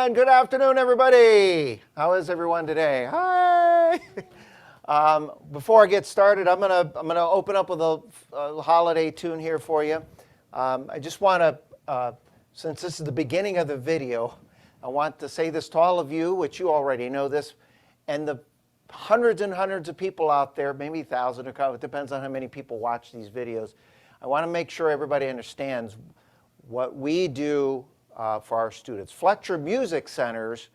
And good afternoon, everybody. How is everyone today? Hi. Before I get started, I'm gonna open up with a holiday tune here for you. I just want to, since this is the beginning of the video, I want to say this to all of you, which you already know this, and the hundreds and hundreds of people out there, maybe thousands, it depends on how many people watch these videos. I want to make sure everybody understands what we do for our students. Fletcher Music Centers,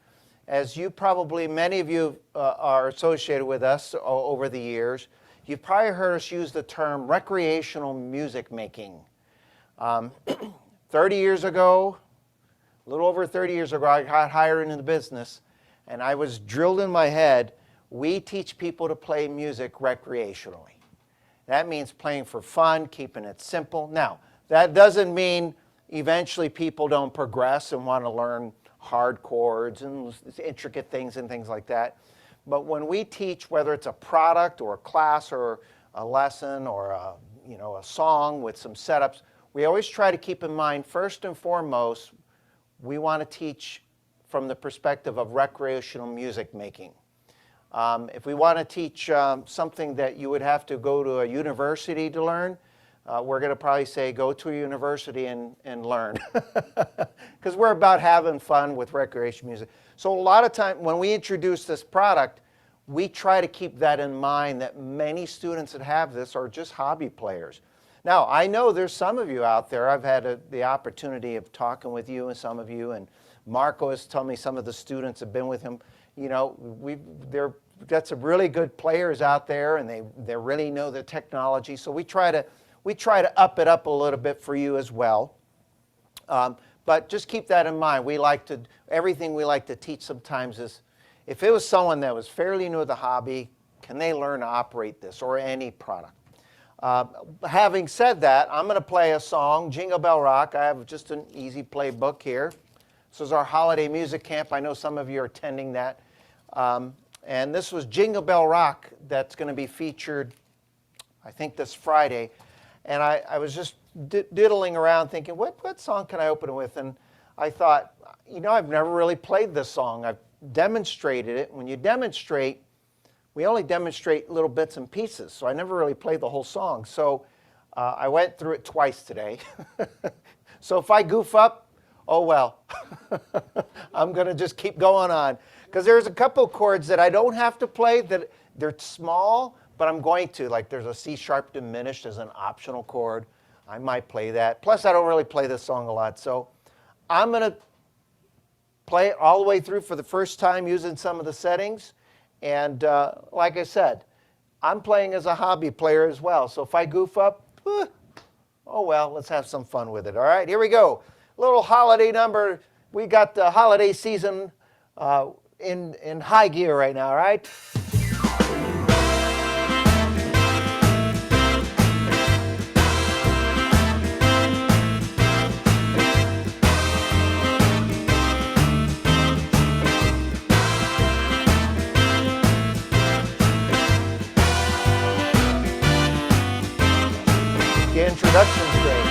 as you probably, many of you are associated with us over the years, you've probably heard us use the term recreational music making. 30 years ago, a little over 30 years ago, I got hired into the business, and I was drilled in my head, we teach people to play music recreationally. That means playing for fun, keeping it simple. Now, that doesn't mean eventually people don't progress and want to learn hard chords and intricate things and things like that. But when we teach, whether it's a product or a class or a lesson or a song with some setups, we always try to keep in mind, first and foremost, we want to teach from the perspective of recreational music making. If we want to teach something that you would have to go to a university to learn, we're going to probably say go to a university and learn, because we're about having fun with recreation music. So a lot of time when we introduce this product, we try to keep that in mind, that many students that have this are just hobby players. Now, I know there's some of you out there, I've had the opportunity of talking with you and some of you, and Marco has told me some of the students have been with him. You know, we've got some really good players out there, and they really know the technology, so we try to up it up a little bit for you as well. But just keep that in mind. Everything we like to teach sometimes is, if it was someone that was fairly new to the hobby, can they learn to operate this or any product? Having said that, I'm going to play a song, Jingle Bell Rock. I have just an easy playbook here. This is our holiday music camp. I know some of you are attending that. And this was Jingle Bell Rock that's going to be featured, I think, this Friday. And I was just diddling around thinking, what song can I open it with? And I thought, I've never really played this song. I've demonstrated it. When you demonstrate, we only demonstrate little bits and pieces, so I never really played the whole song. So I went through it twice today. So if I goof up, oh well. I'm going to just keep going on. Because there's a couple chords that I don't have to play, that they're small, but I'm going to. Like there's a C sharp diminished as an optional chord. I might play that. Plus, I don't really play this song a lot. So I'm going to play it all the way through for the first time using some of the settings. And like I said, I'm playing as a hobby player as well. So if I goof up, oh well, let's have some fun with it. All right, here we go. Little holiday number. We got the holiday season in high gear right now, all right? The introduction's great.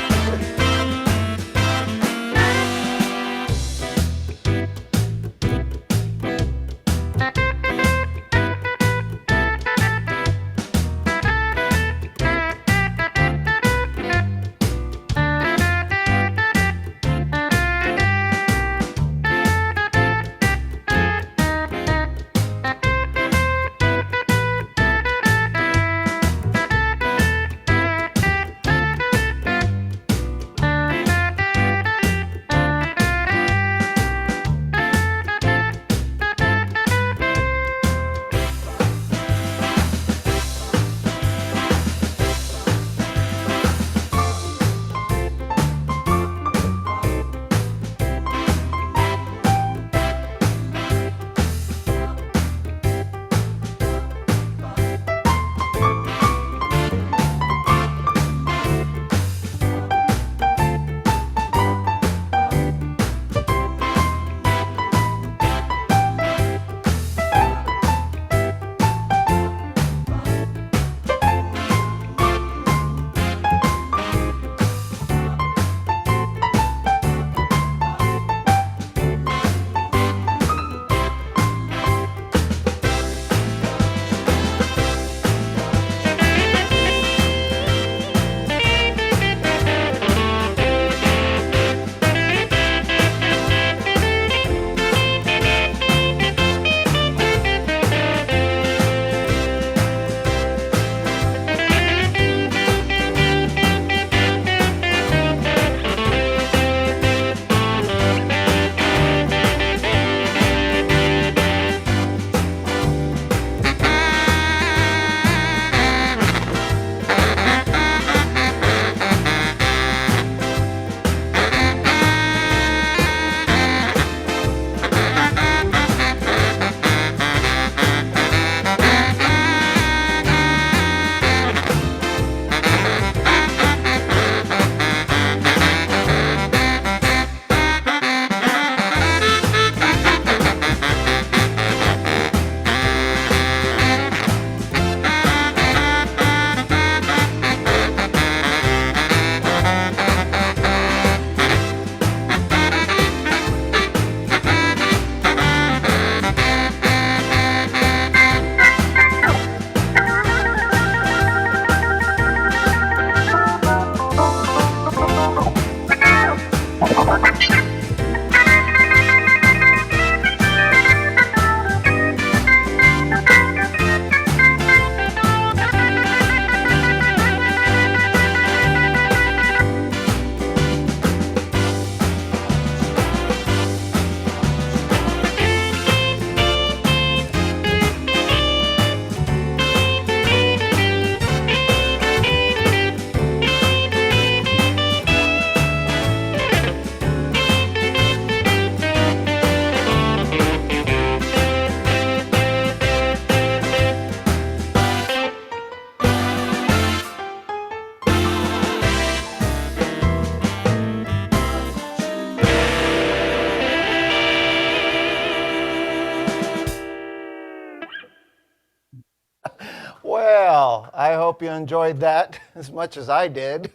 hope you enjoyed that as much as I did.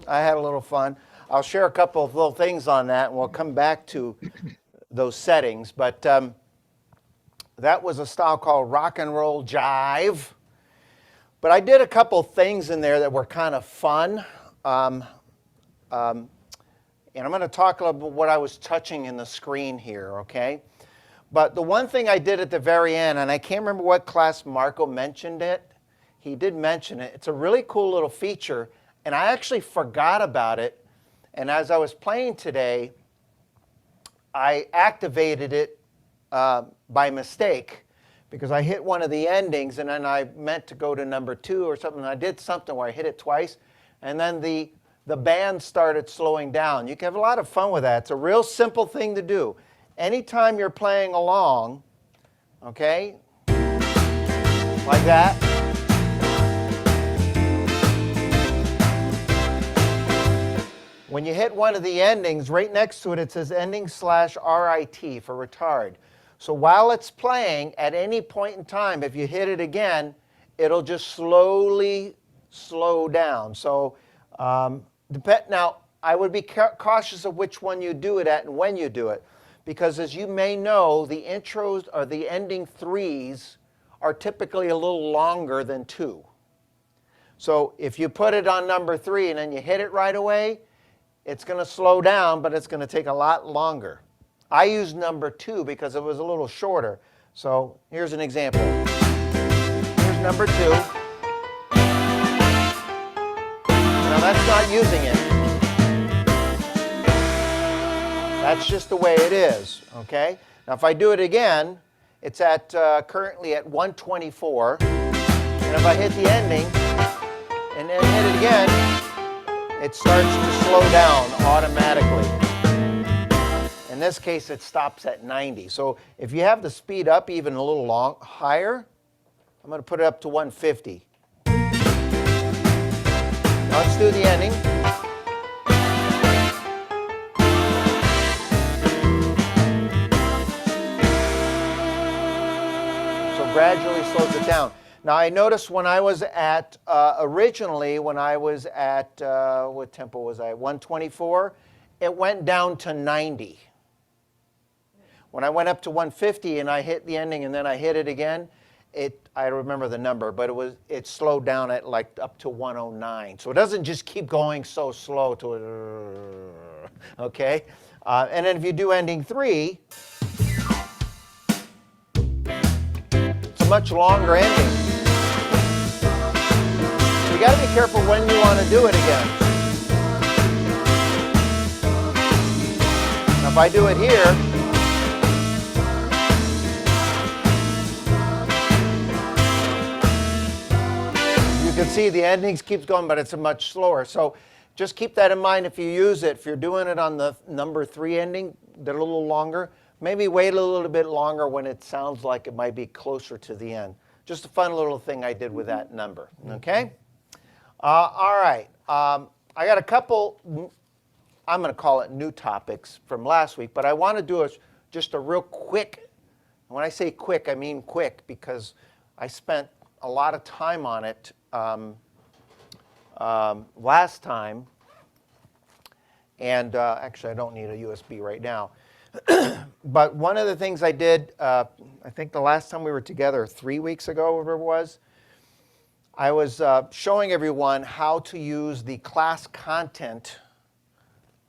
I had a little fun. I'll share a couple of little things on that, and we'll come back to those settings. But that was a style called rock and roll jive. But I did a couple things in there that were kind of fun. And I'm going to talk a little about what I was touching in the screen here, okay? But the one thing I did at the very end, and I can't remember what class Marco mentioned it. He did mention it. It's a really cool little feature, and I actually forgot about it. And as I was playing today, I activated it by mistake because I hit one of the endings, and then I meant to go to number 2 or something. And I did something where I hit it twice, and then the band started slowing down. You can have a lot of fun with that. It's a real simple thing to do. Anytime you're playing along, okay, like that. When you hit one of the endings, right next to it, it says ending/RIT for retard. So while it's playing, at any point in time, if you hit it again, it'll just slowly slow down. So now, I would be cautious of which one you do it at and when you do it. Because as you may know, the intros or the ending 3s are typically a little longer than 2. So if you put it on number 3 and then you hit it right away, it's going to slow down, but it's going to take a lot longer. I used number 2 because it was a little shorter. So here's an example. Here's number 2. Now that's not using it. That's just the way it is, okay? Now if I do it again, it's at currently at 124. And if I hit the ending and then hit it again, it starts to slow down automatically. In this case, it stops at 90. So if you have the speed up even a little higher, I'm going to put it up to 150. Now let's do the ending. Gradually slows it down. Now I noticed when I was at, originally when I was at, what tempo was I, 124, it went down to 90. When I went up to 150 and I hit the ending and then I hit it again, I remember the number, but it slowed down at like up to 109. So it doesn't just keep going so slow to, okay? And then if you do ending 3, much longer ending. So you got to be careful when you want to do it again. Now if I do it here, you can see the endings keeps going, but it's a much slower. So just keep that in mind if you use it. If you're doing it on the number 3 ending, they're a little longer. Maybe wait a little bit longer when it sounds like it might be closer to the end. Just a fun little thing I did with that number, okay? All right, I got a couple, I'm going to call it new topics from last week, but I want to do just a real quick, when I say quick, I mean quick, because I spent a lot of time on it last time, and actually I don't need a USB right now. But one of the things I did, I think the last time we were together 3 weeks ago, whatever it was, I was showing everyone how to use the class content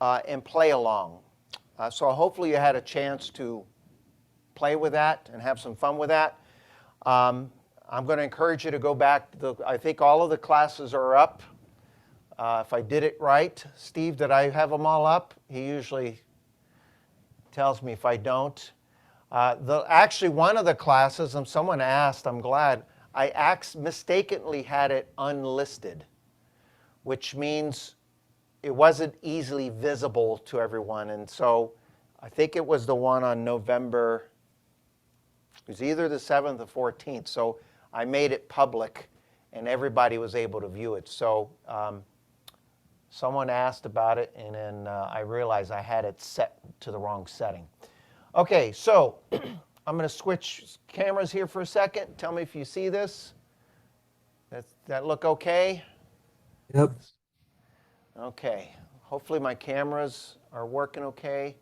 and play along. So hopefully you had a chance to play with that and have some fun with that. I'm going to encourage you to go back. I think all of the classes are up. If I did it right, Steve, did I have them all up? He usually tells me if I don't. Actually, one of the classes, and someone asked, I'm glad, I mistakenly had it unlisted, which means it wasn't easily visible to everyone. And so I think it was the one on November, it was either the 7th or 14th. So I made it public and everybody was able to view it. So someone asked about it, and then I realized I had it set to the wrong setting. Okay, so I'm going to switch cameras here for a second. Tell me if you see this. that look okay? Yep. Okay. Hopefully my cameras are working okay.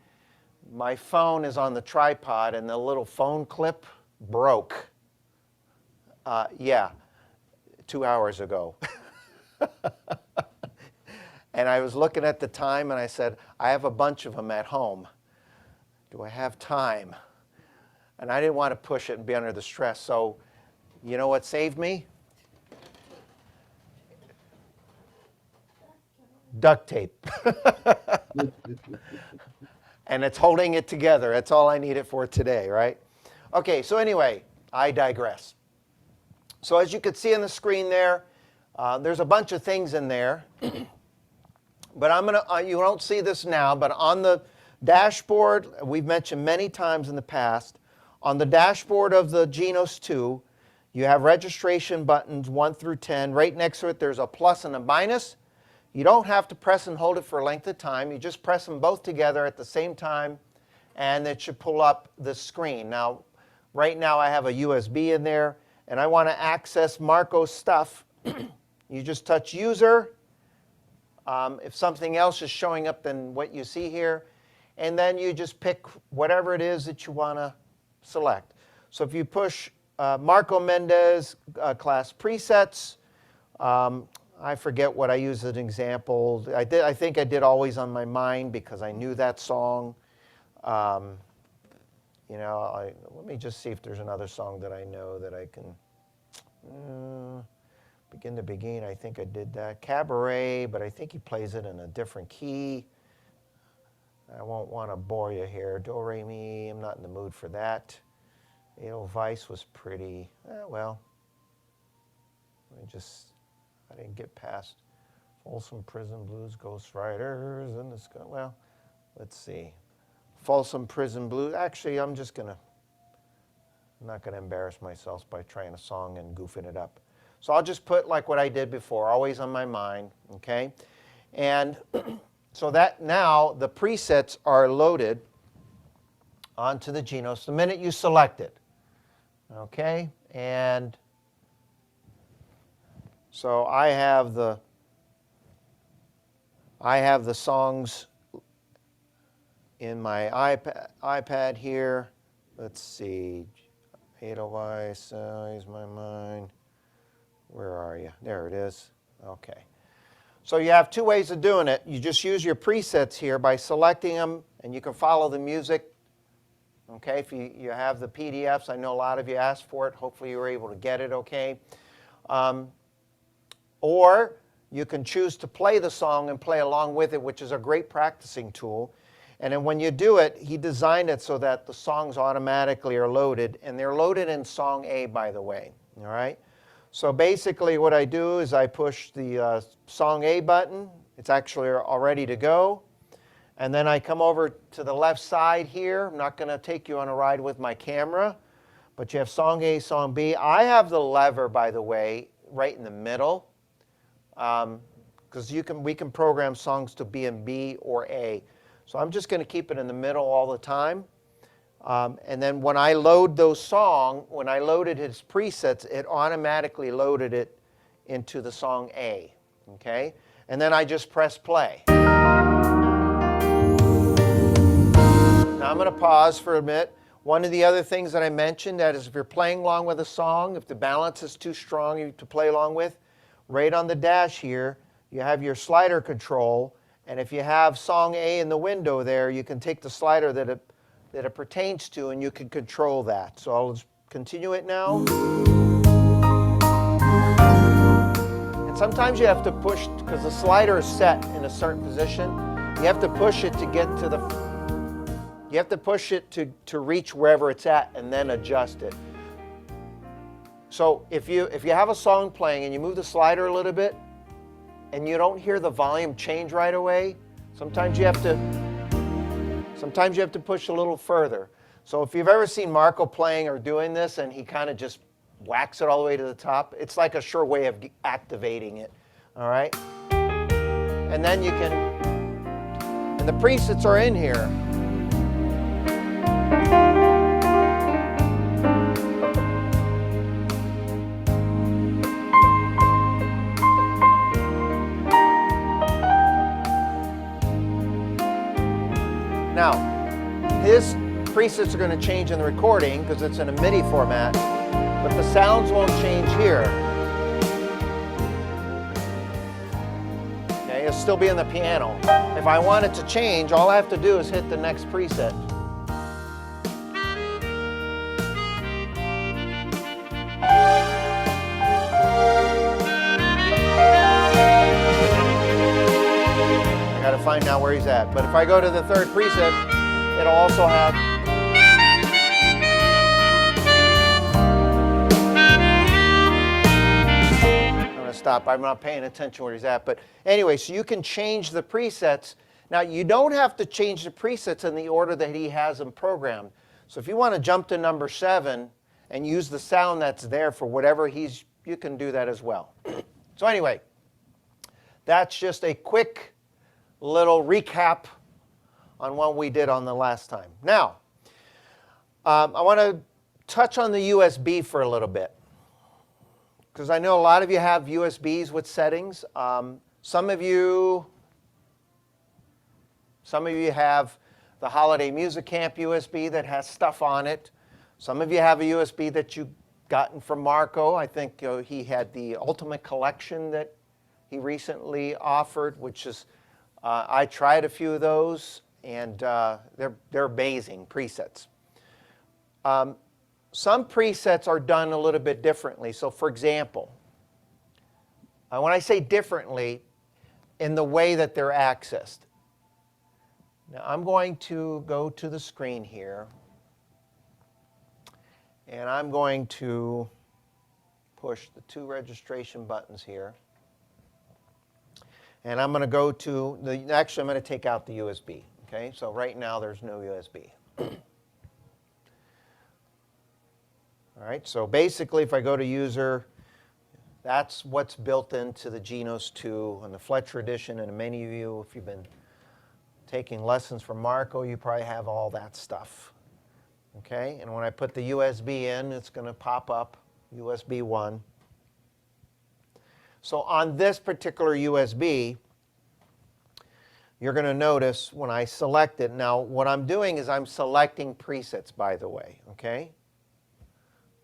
My phone is on the tripod and the little phone clip broke. Yeah, 2 hours ago. And I was looking at the time and I said, I have a bunch of them at home. Do I have time? And I didn't want to push it and be under the stress. So you know what saved me? Duct tape. And it's holding it together. That's all I need it for today, right? Okay, so anyway, I digress. So as you can see on the screen there, there's a bunch of things in there. But I'm going to, you don't see this now, but on the dashboard, we've mentioned many times in the past, on the dashboard of the GENOS 2, you have registration buttons 1 through 10. Right next to it, there's a plus and a minus. You don't have to press and hold it for a length of time. You just press them both together at the same time, and it should pull up the screen. Now, right now I have a USB in there, and I want to access Marco's stuff. You just touch User. If something else is showing up than what you see here, and then you just pick whatever it is that you want to select. So if you push Marco Mendez class presets, I forget what I use as an example. I think I did Always on My Mind because I knew that song. You know, let me just see if there's another song that I know that I can. Begin to Begin, I think I did that. Cabaret, but I think he plays it in a different key. I won't want to bore you here. Do, re, mi, I'm not in the mood for that. Edelweiss was pretty, well, I didn't get past Folsom Prison Blues, Ghost Riders, and this, well, let's see. Folsom Prison Blues, actually, I'm not going to embarrass myself by trying a song and goofing it up. So I'll just put like what I did before, Always on My Mind, okay? And so that now the presets are loaded onto the GENOS the minute you select it, okay? And so I have the songs in my iPad here. Let's see, Edelweiss, Ease My Mind. Where are you? There it is. Okay. So you have two ways of doing it. You just use your presets here by selecting them, and you can follow the music. Okay, if you have the PDFs, I know a lot of you asked for it. Hopefully you were able to get it okay. Or you can choose to play the song and play along with it, which is a great practicing tool. And then when you do it, he designed it so that the songs automatically are loaded, and they're loaded in song A, by the way. All right? So basically what I do is I push the song A button. It's actually all ready to go. And then I come over to the left side here. I'm not going to take you on a ride with my camera, but you have song A, song B. I have the lever, by the way, right in the middle, because we can program songs to be in B or A. So I'm just going to keep it in the middle all the time. And then when I load when I loaded his presets, it automatically loaded it into the song A, okay? And then I just press play. Now I'm going to pause for a minute. One of the other things that I mentioned that is if you're playing along with a song, if the balance is too strong to play along with, right on the dash here, you have your slider control. And if you have song A in the window there, you can take the slider that it pertains to, and you can control that. So I'll just continue it now. And sometimes you have to push, because the slider is set in a certain position, you have to push it to get to you have to push it to reach wherever it's at and then adjust it. So if you have a song playing and you move the slider a little bit and you don't hear the volume change right away, sometimes you have to push a little further. So if you've ever seen Marco playing or doing this and he kind of just whacks it all the way to the top, it's like a sure way of activating it, all right? And then you can, and the presets are in here. Now, his presets are going to change in the recording because it's in a MIDI format, but the sounds won't change here. Okay, it'll still be in the piano. If I want it to change, all I have to do is hit the next preset. I got to find out where he's at. But if I go to the third preset, it'll also have. I'm going to stop. I'm not paying attention where he's at. But anyway, so you can change the presets. Now, you don't have to change the presets in the order that he has them programmed. So if you want to jump to number 7 and use the sound that's there for whatever you can do that as well. So anyway, that's just a quick little recap on what we did on the last time. Now, I want to touch on the USB for a little bit, because I know a lot of you have USBs with settings. Some of you have the Holiday Music Camp USB that has stuff on it. Some of you have a USB that you've gotten from Marco. I think he had the Ultimate Collection that he recently offered, which is, I tried a few of those, and they're amazing presets. Some presets are done a little bit differently. So for example, when I say differently, in the way that they're accessed. Now I'm going to go to the screen here, and I'm going to push the 2 registration buttons here. And I'm going to go to actually I'm going to take out the USB. Okay, so right now there's no USB. All right, so basically if I go to user, that's what's built into the GENOS 2 and the Fletcher edition, and many of you, if you've been taking lessons from Marco, you probably have all that stuff. Okay, and when I put the USB in, it's going to pop up USB 1. So on this particular USB, you're going to notice when I select it, now what I'm doing is I'm selecting presets, by the way, okay?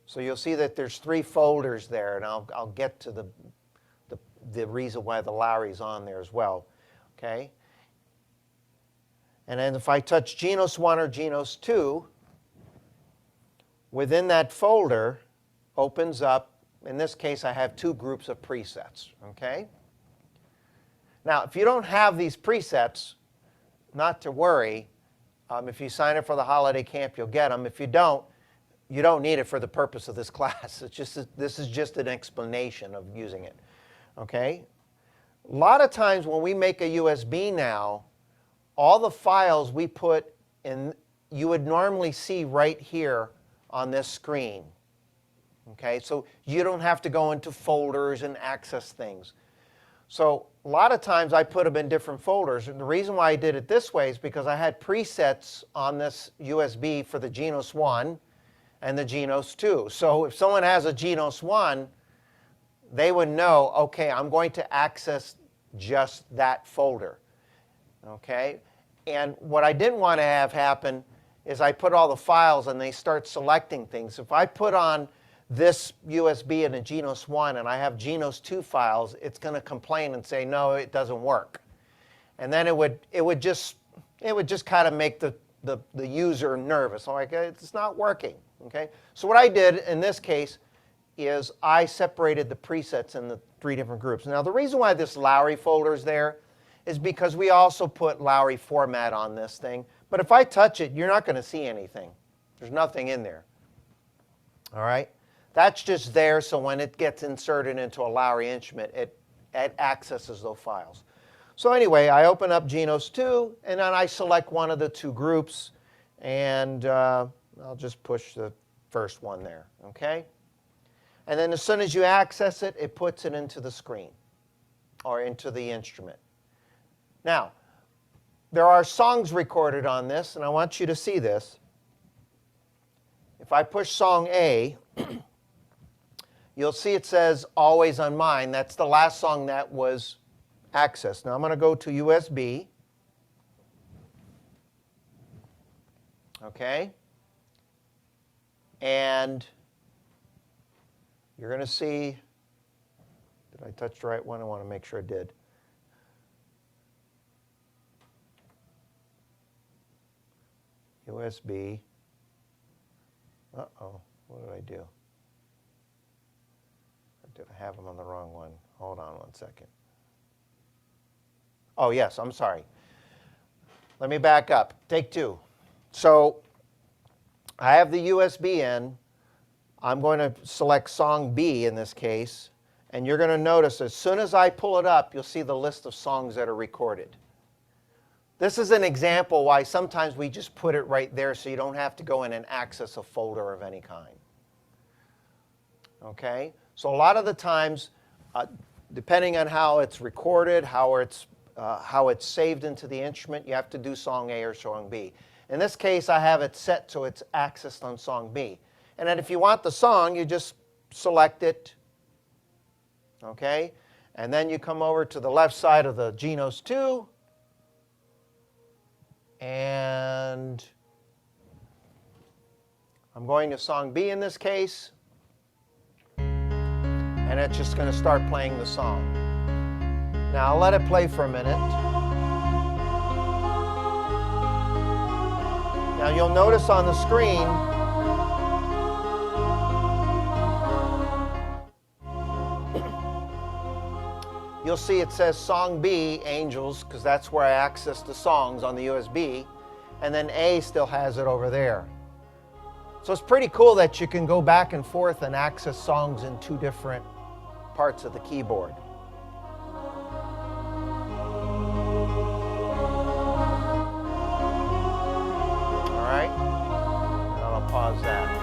So you'll see that there's 3 folders there, and I'll get to the reason why the Lowry's on there as well, okay? And then if I touch GENOS 1 or GENOS 2, within that folder opens up, in this case I have 2 groups of presets, okay? Now if you don't have these presets, not to worry. If you sign up for the holiday camp, you'll get them. If you don't need it for the purpose of this class. This is just an explanation of using it, okay? A lot of times when we make a USB now, all the files we put in, you would normally see right here on this screen. Okay, so you don't have to go into folders and access things. So a lot of times I put them in different folders, and the reason why I did it this way is because I had presets on this USB for the GENOS 1 and the GENOS 2. So if someone has a GENOS 1, they would know, okay, I'm going to access just that folder. Okay, and what I didn't want to have happen is I put all the files and they start selecting things. If I put on this USB in a GENOS 1 and I have GENOS 2 files, it's going to complain and say, no, it doesn't work. And then it would just kind of make the user nervous. Like, it's not working. Okay? So what I did in this case is I separated the presets in the 3 different groups. Now the reason why this Lowry folder is there is because we also put Lowry format on this thing. But if I touch it, you're not going to see anything. There's nothing in there. All right? That's just there so when it gets inserted into a Lowry instrument, it accesses those files. So anyway, I open up GENOS 2, and then I select one of the 2 groups, and I'll just push the first one there, okay? And then as soon as you access it, it puts it into the screen or into the instrument. Now, there are songs recorded on this, and I want you to see this. If I push song A, you'll see it says Always on Mine. That's the last song that was accessed. Now I'm going to go to USB. Okay? And you're going to see, did I touch the right one? I want to make sure I did. USB. Uh-oh, what did I do? Did I have them on the wrong one? Hold on one second. Oh, yes, I'm sorry. Let me back up. Take two. So I have the USB in. I'm going to select song B in this case. And you're going to notice as soon as I pull it up, you'll see the list of songs that are recorded. This is an example why sometimes we just put it right there so you don't have to go in and access a folder of any kind. Okay? So a lot of the times, depending on how it's recorded, how it's saved into the instrument, you have to do song A or song B. In this case, I have it set so it's accessed on song B. And then if you want the song, you just select it. Okay? And then you come over to the left side of the GENOS 2. And I'm going to song B in this case. And it's just going to start playing the song. Now I'll let it play for a minute. Now you'll notice on the screen you'll see it says Song B, Angels, because that's where I access the songs on the USB, and then A still has it over there. So it's pretty cool that you can go back and forth and access songs in two different parts of the keyboard. All right, now I'll pause that.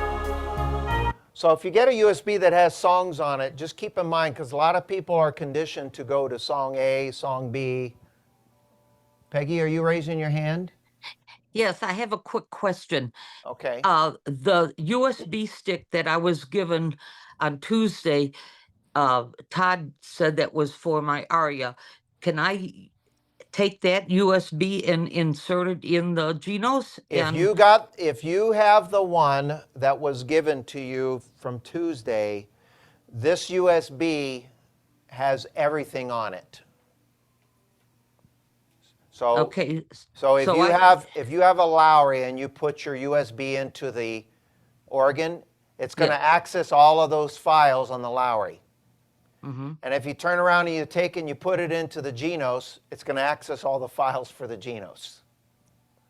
So if you get a USB that has songs on it, just keep in mind, because a lot of people are conditioned to go to song A, song B. Peggy, are you raising your hand? Yes, I have a quick question. Okay. The USB stick that I was given on Tuesday, Todd said that was for my Aria. Can I take that USB and insert it in the GENOS? If you have the one that was given to you from Tuesday, this USB has everything on it. So, okay. So if you have a Lowry and you put your USB into the organ, it's going to access all of those files on the Lowry. Mm-hmm. And if you turn around and you take and you put it into the GENOS, it's going to access all the files for the GENOS.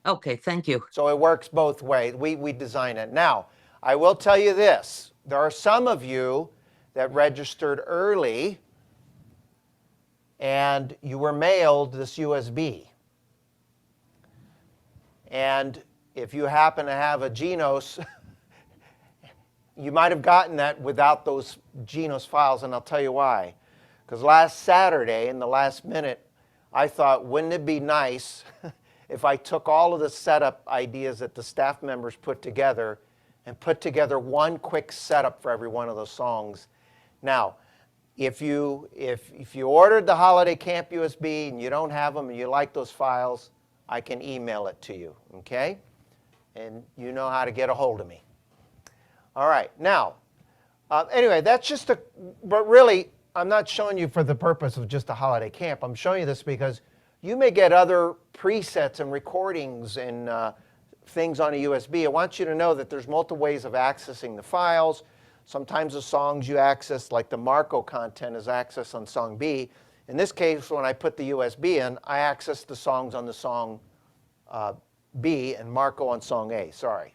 Okay, thank you. So it works both ways. We design it. Now, I will tell you this. There are some of you that registered early and you were mailed this USB. And if you happen to have a GENOS, you might have gotten that without those GENOS files, and I'll tell you why. Because last Saturday, in the last minute, I thought, wouldn't it be nice if I took all of the setup ideas that the staff members put together and put together one quick setup for every one of those songs. Now, if you ordered the Holiday Camp USB and you don't have them and you like those files, I can email it to you, okay? And you know how to get a hold of me. All right, now, anyway, that's just but really, I'm not showing you for the purpose of just a holiday camp. I'm showing you this because you may get other presets and recordings and things on a USB. I want you to know that there's multiple ways of accessing the files. Sometimes the songs you access, like the Marco content, is accessed on song B. In this case, when I put the USB in, I access the songs on the song B and Marco on song A, sorry.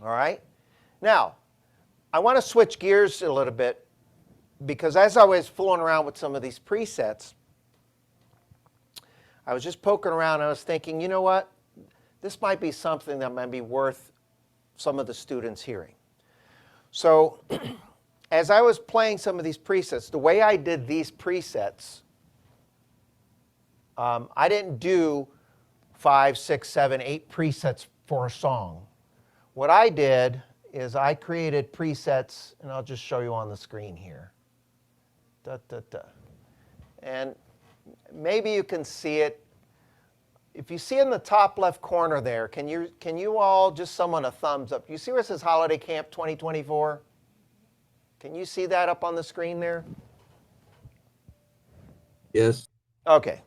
All right? Now, I want to switch gears a little bit because as I was fooling around with some of these presets, I was just poking around and I was thinking, you know what? This might be something that might be worth some of the students hearing. So as I was playing some of these presets, the way I did these presets, I didn't do 5, 6, 7, 8 presets for a song. What I did is I created presets, and I'll just show you on the screen here. And maybe you can see it. if you see in the top left corner there, can you all, just someone a thumbs up. You see where it says Holiday Camp 2024? Can you see that up on the screen there? Yes. Okay.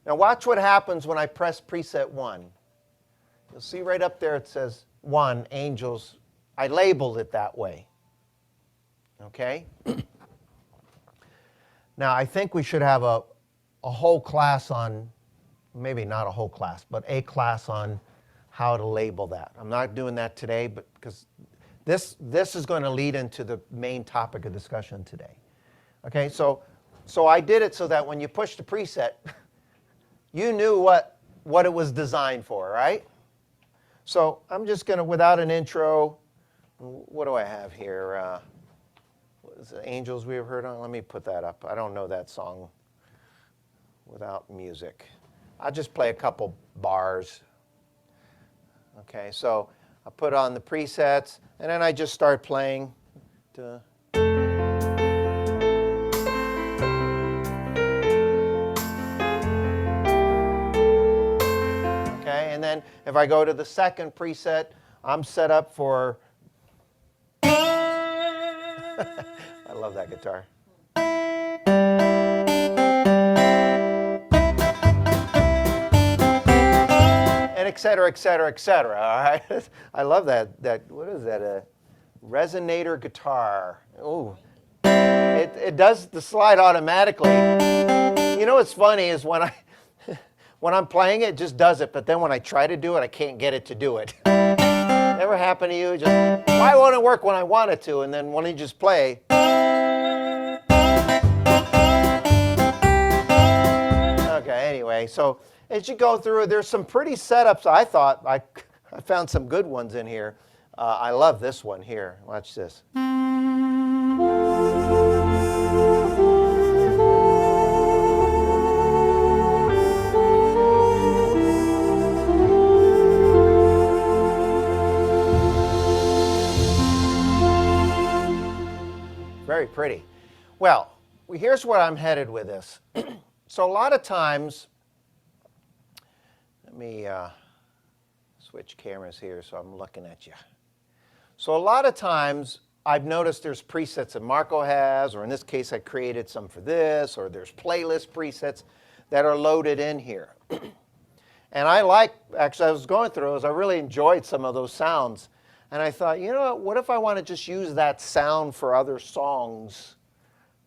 Now watch what happens when I press preset 1. You'll see right up there it says 1, Angels. I labeled it that way. Okay? Now I think we should have a whole class on, maybe not a whole class, but a class on how to label that. I'm not doing that today, but because this is going to lead into the main topic of discussion today. Okay, so I did it so that when you push the preset, you knew what it was designed for, right? So I'm just going to, without an intro, what do I have here? What is it, Angels we have heard on? Let me put that up. I don't know that song without music. I'll just play a couple bars. Okay, so I put on the presets, and then I just start playing. Okay, and then if I go to the second preset, I'm set up for. I love that guitar. And et cetera, et cetera, et cetera. All right, I love that. What is that? A resonator guitar. Ooh, it does the slide automatically. You know what's funny is when I'm playing it, it just does it. But then when I try to do it, I can't get it to do it. Never happened to you? Just why won't it work when I want it to? And then when you just play. Okay. Anyway, so. As you go through, there's some pretty setups. I thought I found some good ones in here. I love this one here. Watch this. Very pretty. Well, here's where I'm headed with this. So a lot of times, let me switch cameras here so I'm looking at you. So a lot of times I've noticed there's presets that Marco has, or in this case I created some for this, or there's playlist presets that are loaded in here. And actually I was going through those, I really enjoyed some of those sounds. And I thought, you know what if I want to just use that sound for other songs?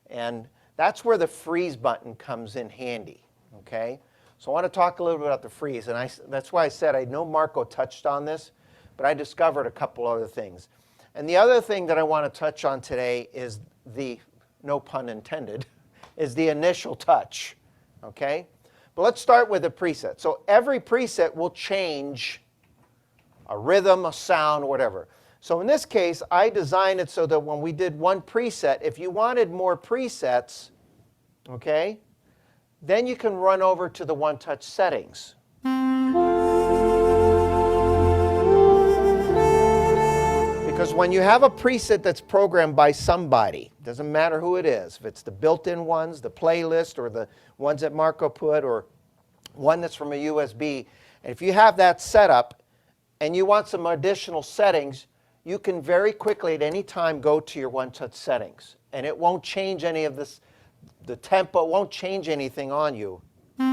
And that's where the freeze button comes in handy, okay? So I want to talk a little bit about the freeze, and that's why I said I know Marco touched on this, but I discovered a couple other things. And the other thing that I want to touch on today is the, no pun intended, is the initial touch, okay? But let's start with the preset. So every preset will change a rhythm, a sound, whatever. So in this case, I designed it so that when we did one preset, if you wanted more presets, okay, then you can run over to the one-touch settings. Because when you have a preset that's programmed by somebody, doesn't matter who it is, if it's the built-in ones, the playlist, or the ones that Marco put, or one that's from a USB, and if you have that set up and you want some additional settings, you can very quickly at any time go to your one-touch settings, and it won't change any of this. The tempo won't change anything on you. Now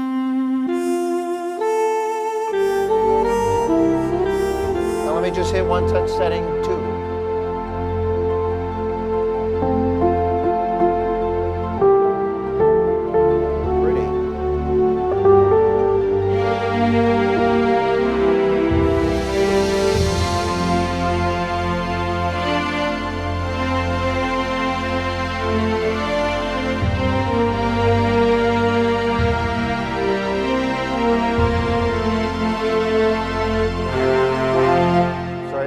let me just hit one touch setting 2. Pretty.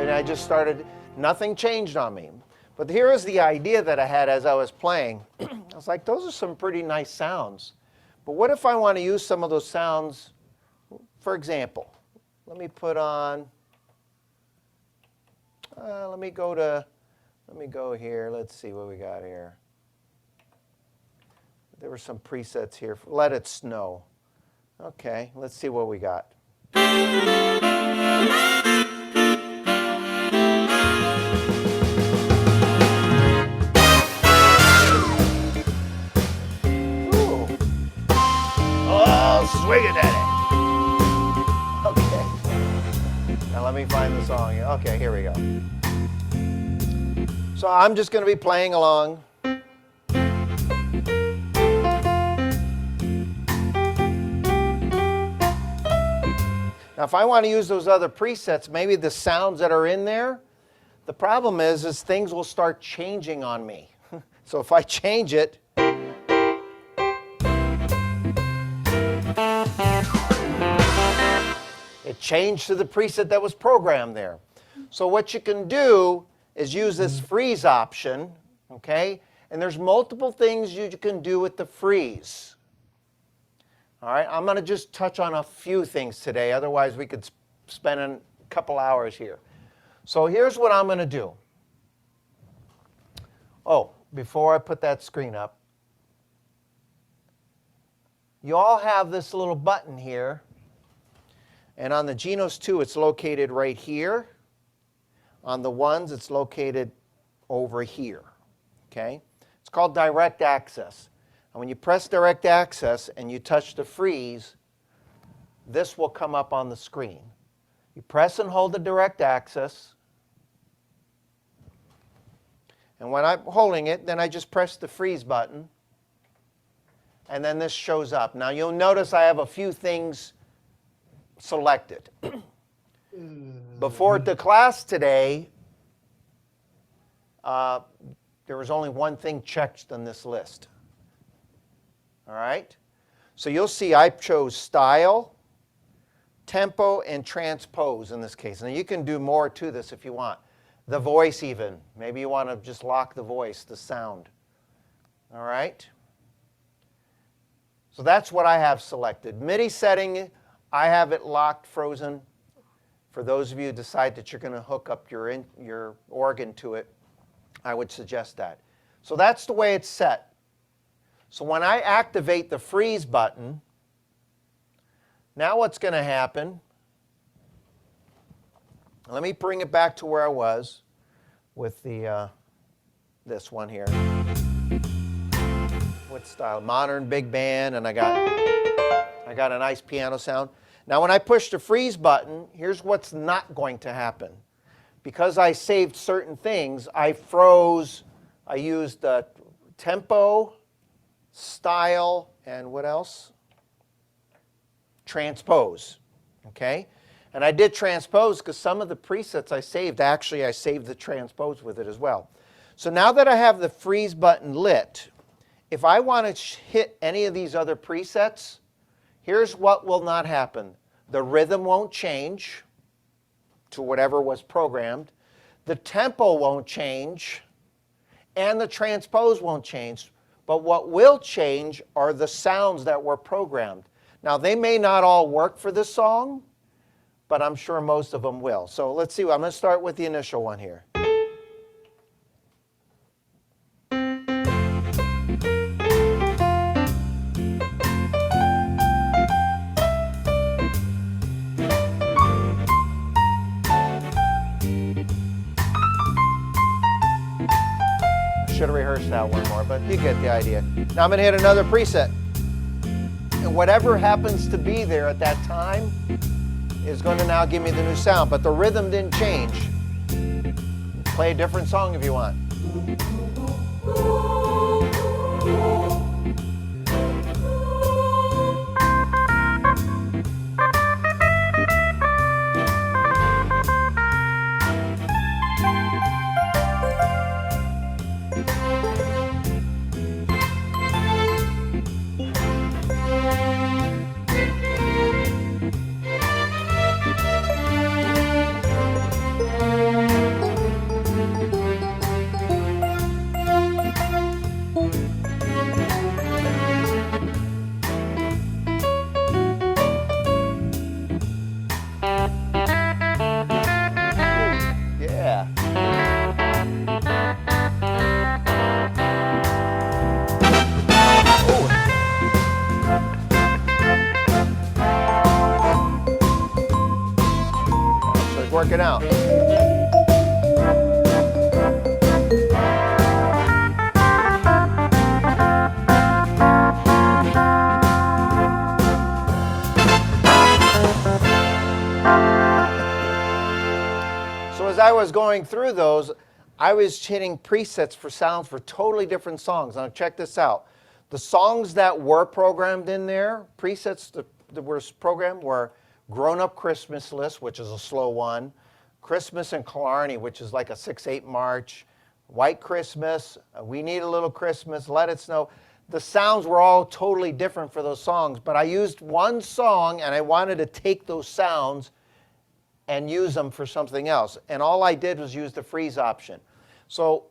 I just started, nothing changed on me. But here is the idea that I had as I was playing. I was like, those are some pretty nice sounds. But what if I want to use some of those sounds, for example, let me put on, let me go here, let's see what we got here. There were some presets here, Let It Snow. Okay, let's see what we got. Ooh. Oh, swing it at it. Okay. Now let me find the song. Okay, here we go. So I'm just going to be playing along. Now, if I want to use those other presets, maybe the sounds that are in there, the problem is things will start changing on me. So if I change it, it changed to the preset that was programmed there. So what you can do is use this freeze option, okay? And there's multiple things you can do with the freeze. All right, I'm going to just touch on a few things today. Otherwise, we could spend a couple hours here. So here's what I'm going to do. Oh, before I put that screen up, you all have this little button here. And on the GENOS 2, it's located right here. On the ones, it's located over here. Okay? It's called direct access. And when you press direct access and you touch the freeze, this will come up on the screen. You press and hold the direct access. And when I'm holding it, then I just press the freeze button. And then this shows up. Now you'll notice I have a few things selected. Before the class today, there was only one thing checked on this list. All right? So you'll see I chose style, tempo, and transpose in this case. Now you can do more to this if you want. The voice even. Maybe you want to just lock the voice, the sound. All right? So that's what I have selected. MIDI setting, I have it locked, frozen. For those of you who decide that you're going to hook up your organ to it, I would suggest that. So that's the way it's set. So when I activate the freeze button, now what's going to happen, let me bring it back to where I was with the this one here. What style? Modern big band, and I got a nice piano sound. Now when I push the freeze button, here's what's not going to happen. Because I saved certain things, I froze, I used the tempo, style, and what else? Transpose, okay? And I did transpose because some of the presets I saved, actually I saved the transpose with it as well. So now that I have the freeze button lit, if I want to hit any of these other presets, here's what will not happen. The rhythm won't change to whatever was programmed. The tempo won't change, and the transpose won't change. But what will change are the sounds that were programmed. Now, they may not all work for this song, but I'm sure most of them will. So let's see. I'm going to start with the initial one here. Should have rehearsed that one more, but you get the idea. Now I'm going to hit another preset. And whatever happens to be there at that time is going to now give me the new sound, but the rhythm didn't change. Play a different song if you want. It's working out. So as I was going through those, I was hitting presets for sounds for totally different songs. Now check this out. The songs that were programmed in there, presets that were programmed were Grown Up Christmas List, which is a slow one, Christmas and Killarney, which is like a 6/8 march, White Christmas, We Need a Little Christmas, Let It Snow. The sounds were all totally different for those songs, but I used one song and I wanted to take those sounds and use them for something else. And all I did was use the freeze option. So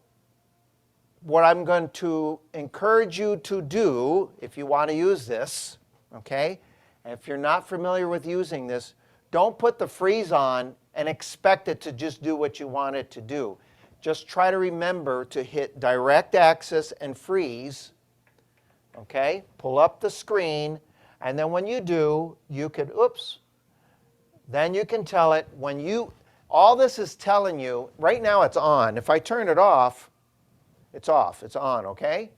what I'm going to encourage you to do, if you want to use this, okay, and if you're not familiar with using this, don't put the freeze on and expect it to just do what you want it to do. Just try to remember to hit direct access and freeze, okay? Pull up the screen, and then when you do, you can, then you can tell it when you, all this is telling you, right now it's on. If I turn it off, it's off. It's on, okay?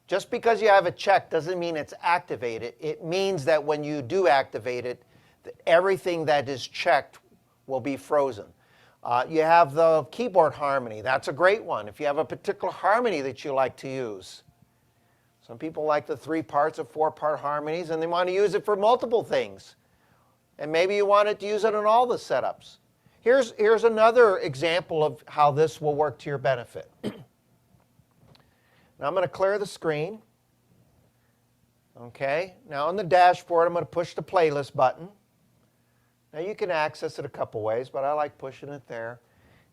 Just because you have it checked doesn't mean it's activated. It means that when you do activate it, everything that is checked will be frozen. You have the keyboard harmony. That's a great one. If you have a particular harmony that you like to use. Some people like the 3 parts of 4-part harmonies, and they want to use it for multiple things. And maybe you want it to use it on all the setups. Here's another example of how this will work to your benefit. Now I'm going to clear the screen. Okay, now on the dashboard, I'm going to push the playlist button. Now you can access it a couple ways, but I like pushing it there.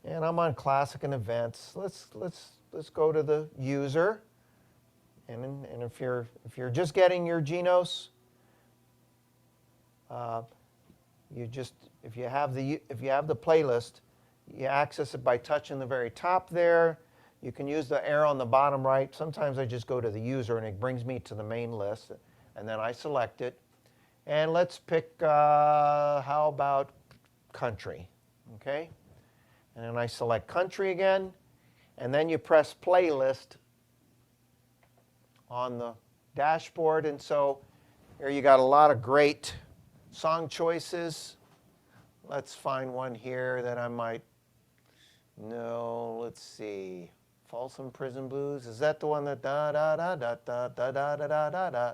And I'm on classic and events. Let's go to the user. And if you're just getting your GENOS, if you have the playlist, you access it by touching the very top there. You can use the arrow on the bottom right. Sometimes I just go to the user and it brings me to the main list, and then I select it. And let's pick, how about country, okay? And then I select country again, and then you press playlist on the dashboard, and so here you got a lot of great song choices. Let's find one here that I might know. Let's see. Folsom Prison Blues. Is that the one that da da da da da da da da da da da?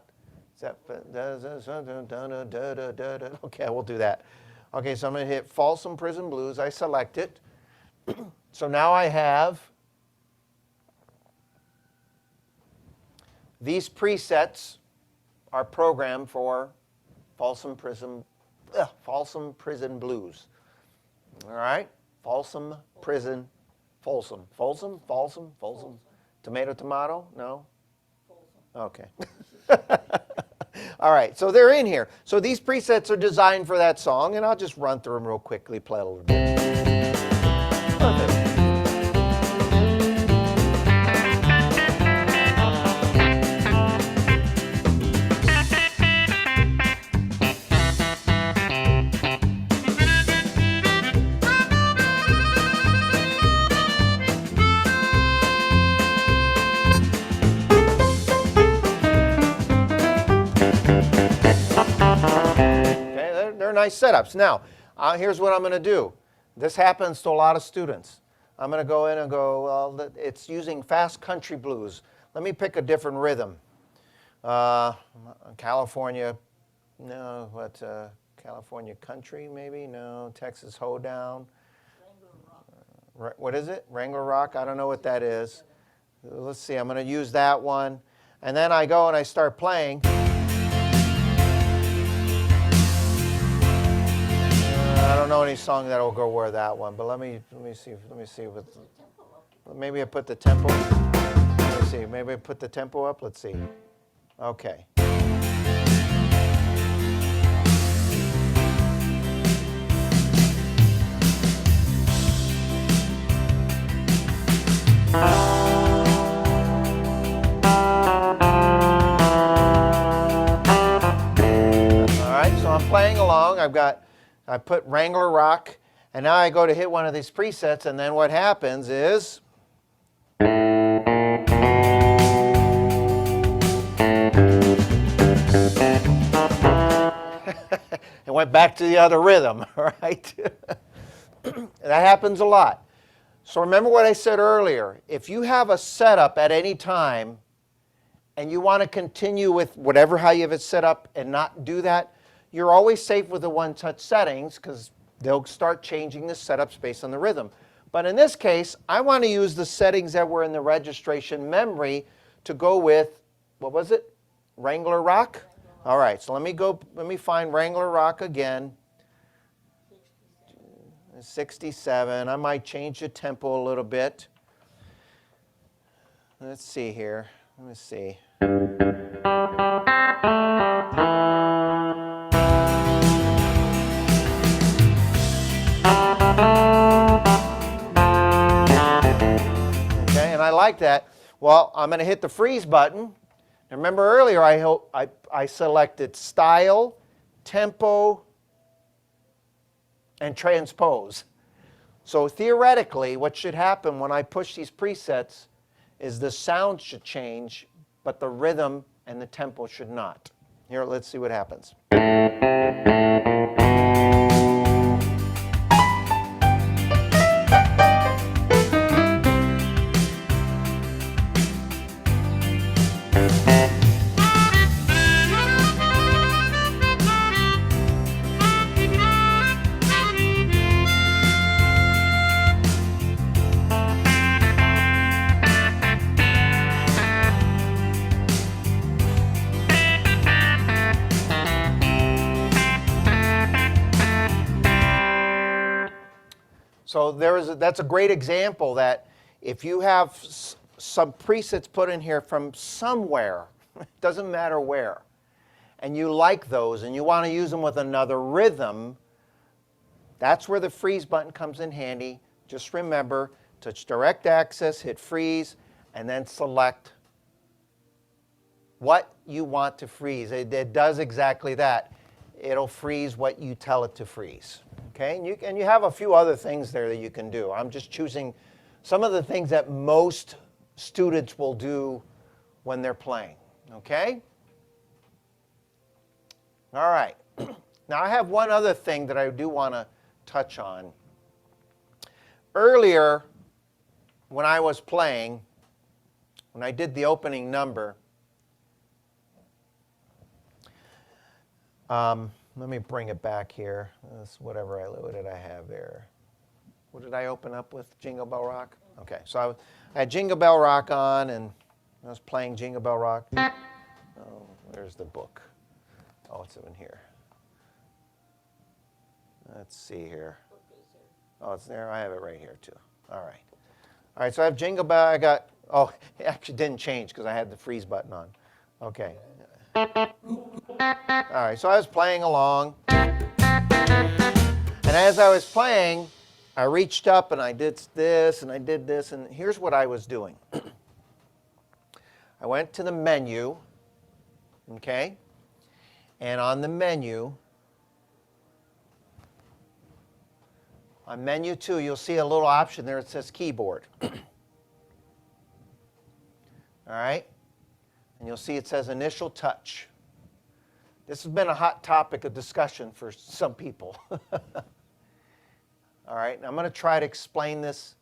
Is that okay? We'll do that. Okay, so I'm going to hit Folsom Prison Blues. I select it. So now I have these presets are programmed for Folsom Prison Blues. All right? Folsom Prison, Folsom. Tomato? No? Okay. All right, so they're in here. So these presets are designed for that song, and I'll just run through them real quickly, play a little bit. Perfect. They're nice setups. Now, here's what I'm going to do. This happens to a lot of students. I'm going to go in and go, well, it's using fast country blues. Let me pick a different rhythm. California, no, what, California country maybe? No, Texas hoedown. What is it? Wrangler Rock? I don't know what that is. Let's see, I'm going to use that one. And then I go and I start playing. I don't know any song that will go with that one, but let me see. Maybe I put the tempo. Let me see. Maybe I put the tempo up. Let's see. Okay. All right. So I'm playing along. I've got I put Wrangler Rock, and now I go to hit one of these presets, and then what happens is it went back to the other rhythm, right? That happens a lot. So remember what I said earlier. If you have a setup at any time and you want to continue with whatever how you have it set up and not do that, you're always safe with the one-touch settings because they'll start changing the setups based on the rhythm. But in this case, I want to use the settings that were in the registration memory to go with, what was it? Wrangler Rock? All right, so let me find Wrangler Rock again. 67. I might change the tempo a little bit. Let's see here. Let me see. Okay, and I like that. Well, I'm going to hit the freeze button. And remember earlier I selected style, tempo, and transpose. So theoretically, what should happen when I push these presets is the sound should change, but the rhythm and the tempo should not. Here, let's see what happens. So that's a great example that if you have some presets put in here from somewhere, it doesn't matter where, and you like those and you want to use them with another rhythm, that's where the freeze button comes in handy. Just remember, touch direct access, hit freeze, and then select what you want to freeze. It does exactly that. It'll freeze what you tell it to freeze. Okay, and you have a few other things there that you can do. I'm just choosing some of the things that most students will do when they're playing. Okay? All right. Now I have one other thing that I do want to touch on. Earlier, when I was playing, when I did the opening number, let me bring it back here. What did I have there? What did I open up with? Jingle Bell Rock? Okay, so I had Jingle Bell Rock on, and I was playing Jingle Bell Rock. Oh, where's the book? Oh, it's in here. Let's see here. Oh, it's there. I have it right here, too. All right. All right, so I have Jingle Bell. Oh, it actually didn't change because I had the freeze button on. Okay. All right, so I was playing along, and as I was playing, I reached up and I did this and I did this, and here's what I was doing. I went to the menu, okay, and on the menu, on menu 2, you'll see a little option there that says keyboard. All right, and you'll see it says initial touch. This has been a hot topic of discussion for some people. All right, I'm going to try to explain this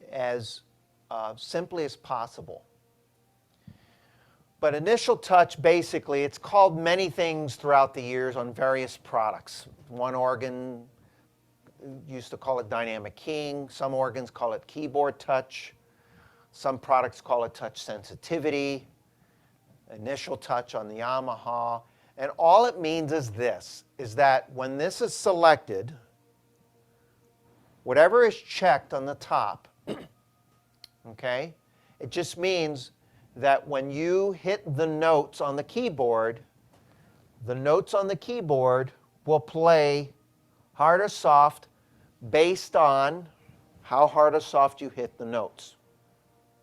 as simply as possible. But initial touch, basically, it's called many things throughout the years on various products. One organ used to call it dynamic keying. Some organs call it keyboard touch. Some products call it touch sensitivity. Initial touch on the Yamaha. And all it means is this, is that when this is selected, whatever is checked on the top, okay, it just means that when you hit the notes on the keyboard will play hard or soft based on how hard or soft you hit the notes.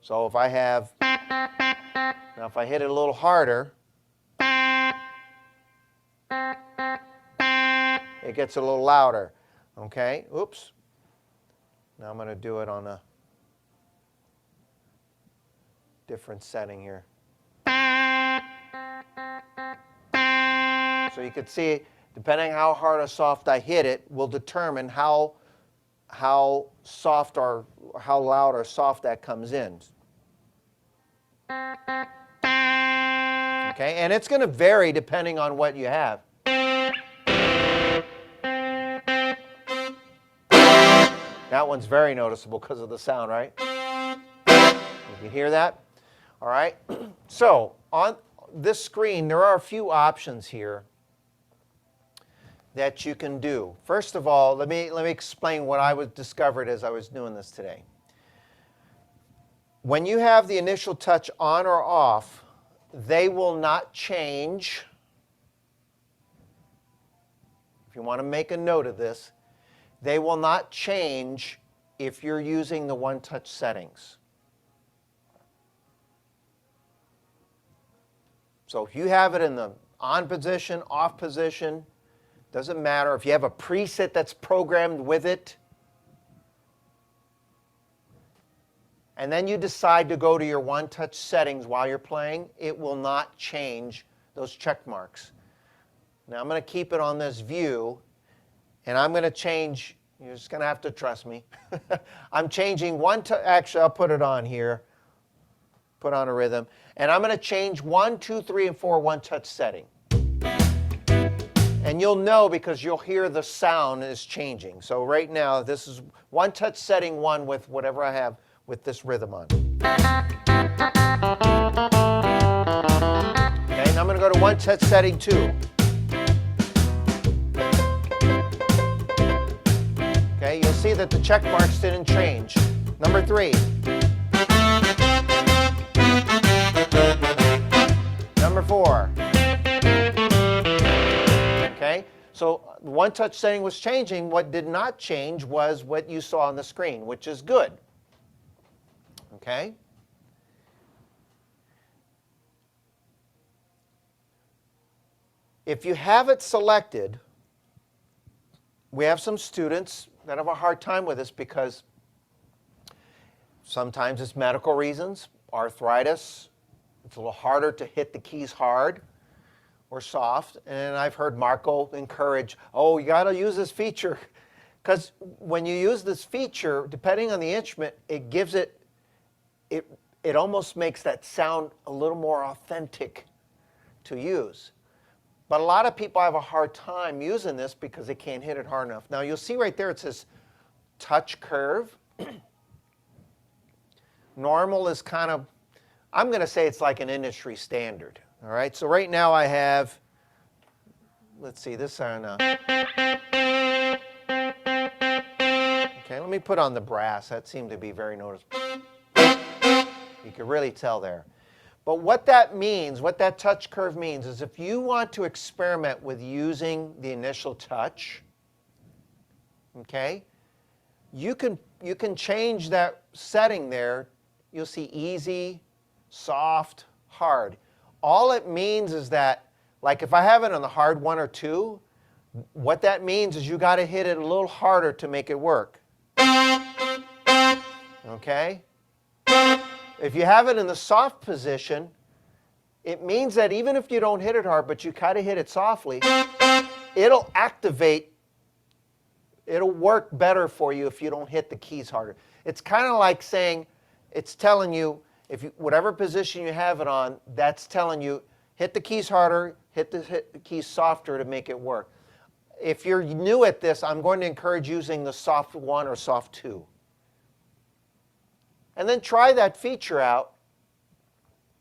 So if I have, now if I hit it a little harder, it gets a little louder. Okay, oops. Now I'm going to do it on a different setting here. So you can see, depending how hard or soft I hit it, will determine how soft or how loud or soft that comes in. Okay, and it's going to vary depending on what you have. That one's very noticeable because of the sound, right? You can hear that? All right. So on this screen, there are a few options here that you can do. First of all, let me explain what I discovered as I was doing this today. When you have the initial touch on or off, they will not change. If you want to make a note of this, they will not change if you're using the one-touch settings. So if you have it in the on position, off position, doesn't matter. If you have a preset that's programmed with it, and then you decide to go to your one-touch settings while you're playing, it will not change those check marks. Now I'm going to keep it on this view, and I'm going to change, you're just going to have to trust me. I'm changing actually I'll put it on here, put on a rhythm, and I'm going to change 1, 2, 3, and 4 one-touch setting. And you'll know because you'll hear the sound is changing. So right now, this is one-touch setting 1 with whatever I have with this rhythm on. Okay, and I'm going to go to one-touch setting 2. Okay, you'll see that the check marks didn't change. Number 3. Number 4. Okay, so the one-touch setting was changing. What did not change was what you saw on the screen, which is good. Okay? If you have it selected, we have some students that have a hard time with this because sometimes it's medical reasons, arthritis, it's a little harder to hit the keys hard or soft. And I've heard Marco encourage, oh, you got to use this feature. Because when you use this feature, depending on the instrument, it gives it almost makes that sound a little more authentic to use. But a lot of people have a hard time using this because they can't hit it hard enough. Now you'll see right there it says touch curve. Normal is kind of, I'm going to say it's like an industry standard. All right, so right now I have, let's see, this on, okay, let me put on the brass. That seemed to be very noticeable. You can really tell there. But what that means, what that touch curve means, is if you want to experiment with using the initial touch, okay, you can change that setting there. You'll see easy, soft, hard. All it means is that, like if I have it on the hard 1 or 2, what that means is you got to hit it a little harder to make it work. Okay? If you have it in the soft position, it means that even if you don't hit it hard, but you kind of hit it softly, it'll activate, it'll work better for you if you don't hit the keys harder. It's kind of like saying, it's telling you, if you, whatever position you have it on, that's telling you, hit the keys harder, hit the keys softer to make it work. If you're new at this, I'm going to encourage using the soft 1 or soft 2. And then try that feature out,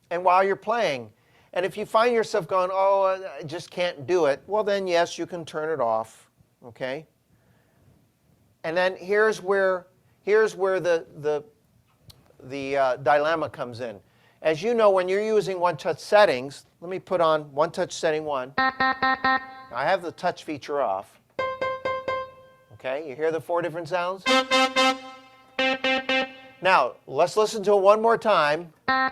and while you're playing, and if you find yourself going, oh, I just can't do it, well then yes, you can turn it off, okay? And then here's where the dilemma comes in. As you know, when you're using one-touch settings, let me put on one-touch setting 1. I have the touch feature off. Okay, you hear the 4 different sounds? Now, let's listen to it one more time. Now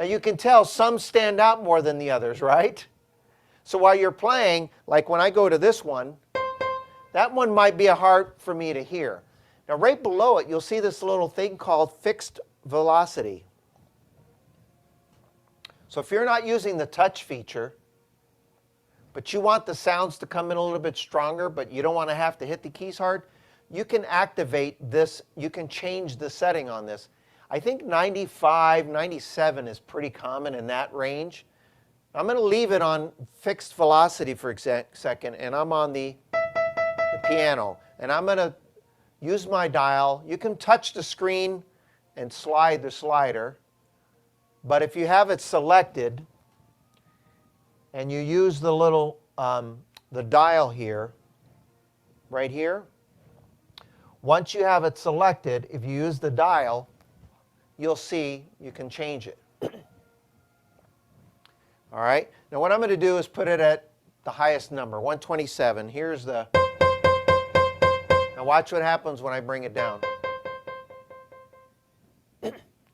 you can tell some stand out more than the others, right? So while you're playing, like when I go to this one, that one might be hard for me to hear. Now right below it, you'll see this little thing called fixed velocity. So if you're not using the touch feature, but you want the sounds to come in a little bit stronger, but you don't want to have to hit the keys hard, you can activate this. You can change the setting on this. I think 95, 97 is pretty common in that range. I'm going to leave it on fixed velocity for a second, and I'm on the piano. And I'm going to use my dial. You can touch the screen and slide the slider. But if you have it selected, and you use the little, the dial here, right here, once you have it selected, if you use the dial, you'll see you can change it. All right, now what I'm going to do is put it at the highest number, 127. Here's the, now watch what happens when I bring it down.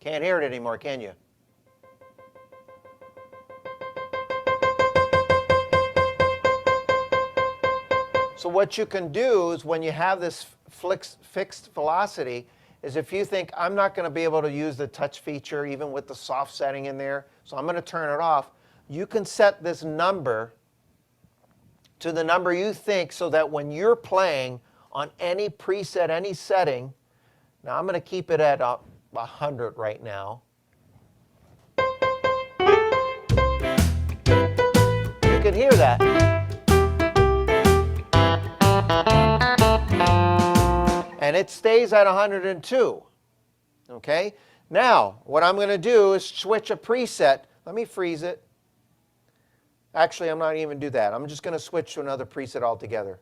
Can't hear it anymore, can you? So what you can do is when you have this fixed velocity is if you think I'm not going to be able to use the touch feature even with the soft setting in there, so I'm going to turn it off, you can set this number to the number you think so that when you're playing on any preset, any setting, now I'm going to keep it at 100 right now. You can hear that. And it stays at 102. Okay? Now, what I'm going to do is switch a preset. Let me freeze it. Actually, I'm not even going to do that. I'm just going to switch to another preset altogether.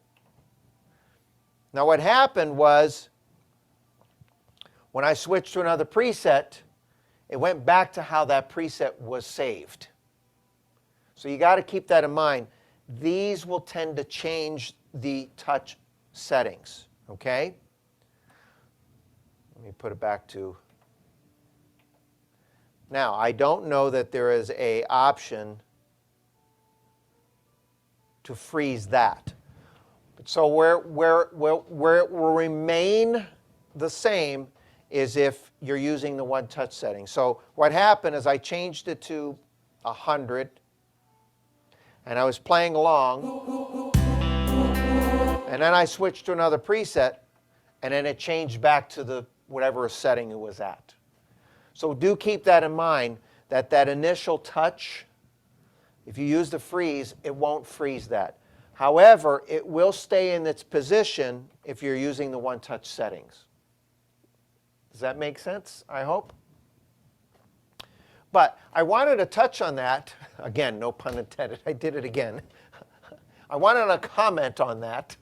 Now, what happened was when I switched to another preset, it went back to how that preset was saved. So you got to keep that in mind. These will tend to change the touch settings. Okay? Let me put it back to. Now, I don't know that there is an option to freeze that. So where it will remain the same is if you're using the one touch setting. So what happened is I changed it to 100, and I was playing along, and then I switched to another preset, and then it changed back to the whatever setting it was at. So do keep that in mind, that that initial touch, if you use the freeze, it won't freeze that. However, it will stay in its position if you're using the one-touch settings. Does that make sense, I hope? But I wanted to touch on that. Again, no pun intended. I did it again. I wanted to comment on that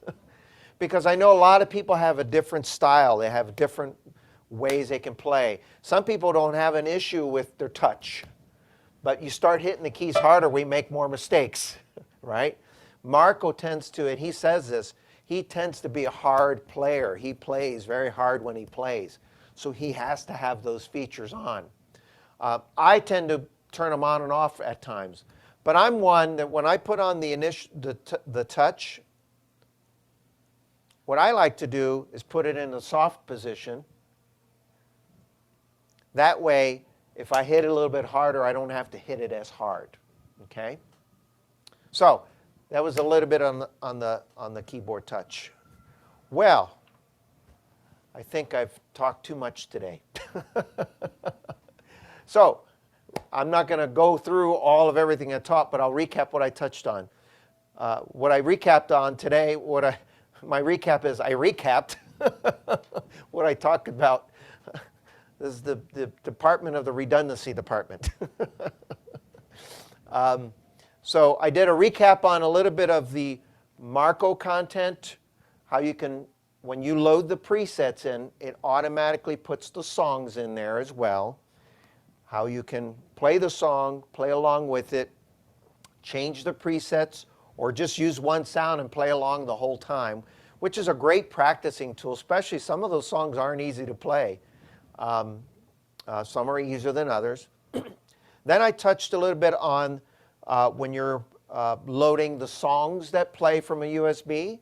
because I know a lot of people have a different style. They have different ways they can play. Some people don't have an issue with their touch, but you start hitting the keys harder, we make more mistakes, right? Marco tends to, and he says this, he tends to be a hard player. He plays very hard when he plays, so he has to have those features on. I tend to turn them on and off at times, but I'm one that when I put on the touch, what I like to do is put it in a soft position. That way, if I hit it a little bit harder, I don't have to hit it as hard. Okay? So that was a little bit on the keyboard touch. Well, I think I've talked too much today. So I'm not going to go through all of everything I taught, but I'll recap what I touched on. What I recapped on today, my recap is I recapped what I talked about. This is the department of the redundancy department. So I did a recap on a little bit of the Marco content, how you can, when you load the presets in, it automatically puts the songs in there as well. How you can play the song, play along with it, change the presets, or just use one sound and play along the whole time, which is a great practicing tool, especially some of those songs aren't easy to play. Some are easier than others. Then I touched a little bit on when you're loading the songs that play from a USB.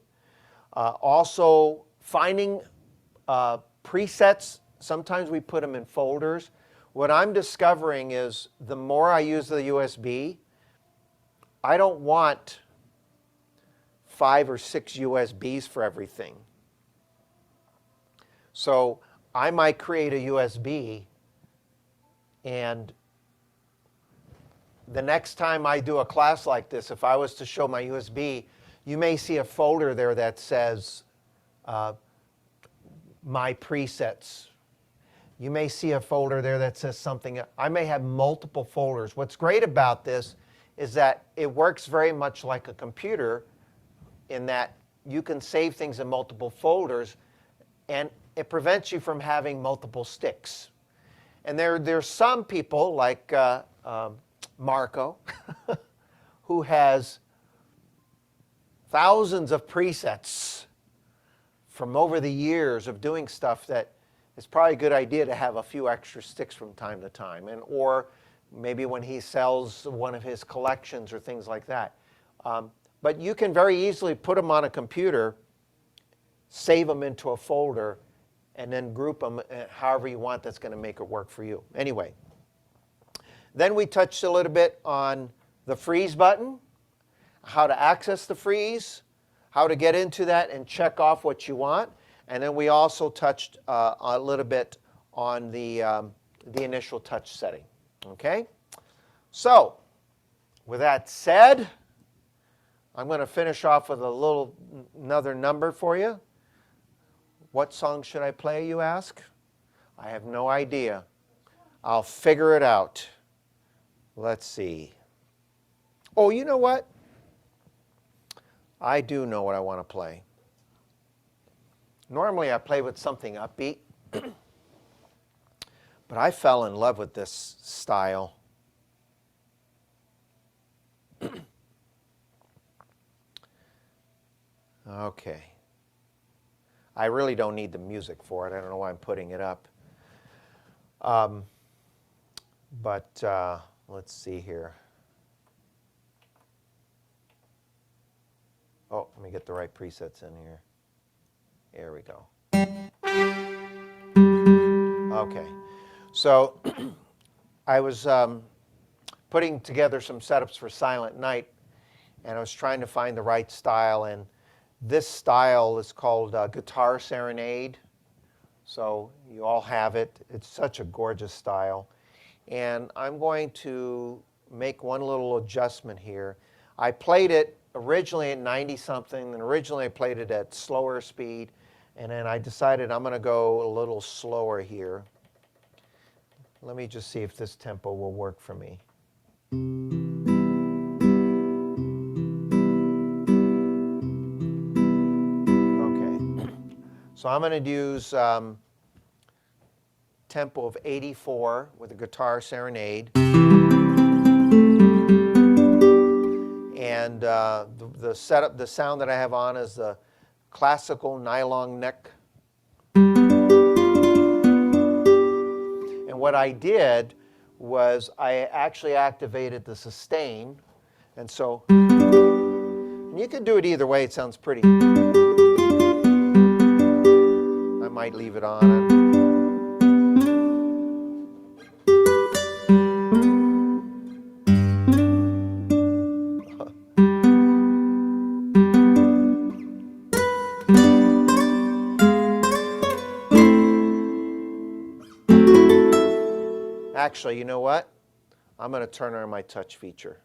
Also finding presets. Sometimes we put them in folders. What I'm discovering is the more I use the USB, I don't want 5 or 6 USBs for everything. So I might create a USB, and the next time I do a class like this, if I was to show my USB, you may see a folder there that says my presets. You may see a folder there that says something. I may have multiple folders. What's great about this is that it works very much like a computer in that you can save things in multiple folders, and it prevents you from having multiple sticks. And there's some people like Marco who has thousands of presets from over the years of doing stuff that it's probably a good idea to have a few extra sticks from time to time, and or maybe when he sells one of his collections or things like that. But you can very easily put them on a computer, save them into a folder, and then group them however you want. That's going to make it work for you. Anyway, then we touched a little bit on the freeze button, how to access the freeze, how to get into that and check off what you want. And then we also touched a little bit on the initial touch setting. Okay? So, with that said, I'm going to finish off with another number for you. What song should I play, you ask? I have no idea. I'll figure it out. Let's see. Oh, you know what? I do know what I want to play. Normally I play with something upbeat, but I fell in love with this style. Okay. I really don't need the music for it. I don't know why I'm putting it up. Let's see here. Oh, let me get the right presets in here. Here we go. Okay. So I was putting together some setups for Silent Night, and I was trying to find the right style, and this style is called Guitar Serenade. So you all have it. It's such a gorgeous style. And I'm going to make one little adjustment here. I played it originally at 90-something, and originally I played it at slower speed, and then I decided I'm going to go a little slower here. Let me just see if this tempo will work for me. Okay. So I'm going to use tempo of 84 with a Guitar Serenade. And the setup, the sound that I have on is the classical nylon neck. And what I did was I actually activated the sustain. And so, and you can do it either way, it sounds pretty. I might leave it on. Actually, you know what? I'm going to turn on my touch feature.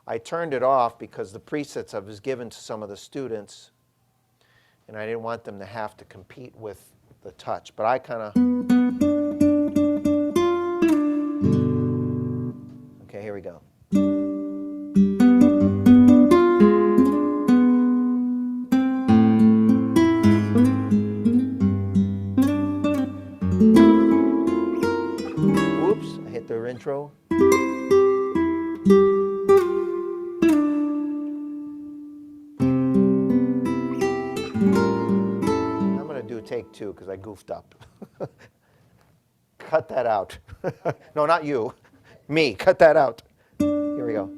I turned it off because the presets I was given to some of the students, and I didn't want them to have to compete with the touch. But I kind of... Okay, here we go. The intro. I'm going to do take 2 because I goofed up. Cut that out. No, not you. Me, cut that out. Here we go.